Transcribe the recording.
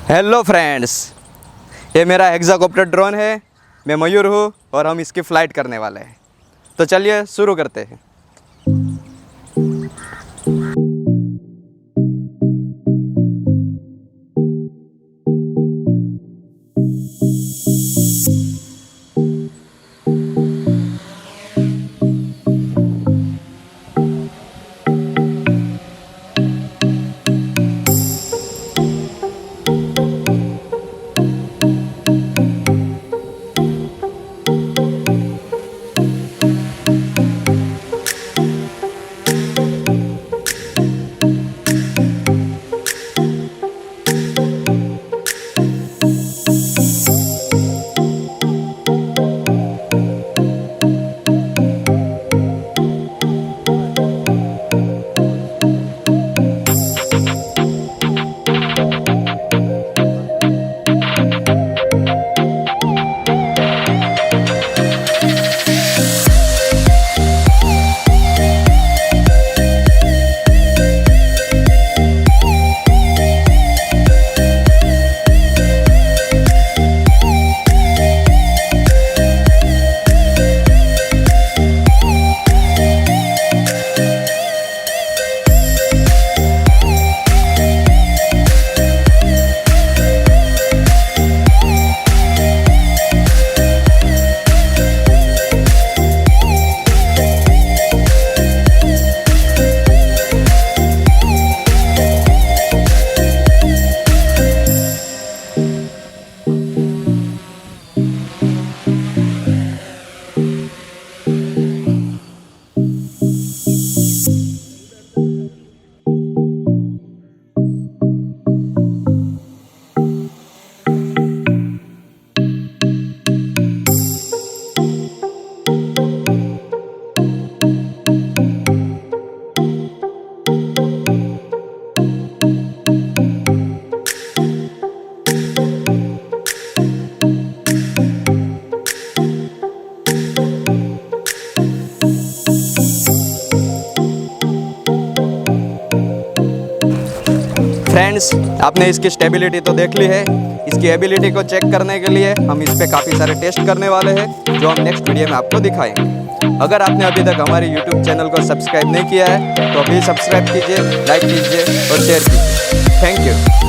Hello friends, ये मेरा hexacopter drone है। मैं मयूर हूँ और हम इसकी फ़्लाइट करने वाले हैं। तो चलिए शुरू करते हैं। फ्रेंड्स, आपने इसकी स्टेबिलिटी तो देख ली है। इसकी एबिलिटी को चेक करने के लिए हम इस पे काफ़ी सारे टेस्ट करने वाले हैं, जो हम नेक्स्ट वीडियो में आपको दिखाएंगे। अगर आपने अभी तक हमारे YouTube चैनल को सब्सक्राइब नहीं किया है तो अभी सब्सक्राइब कीजिए, लाइक कीजिए और शेयर कीजिए। Thank you.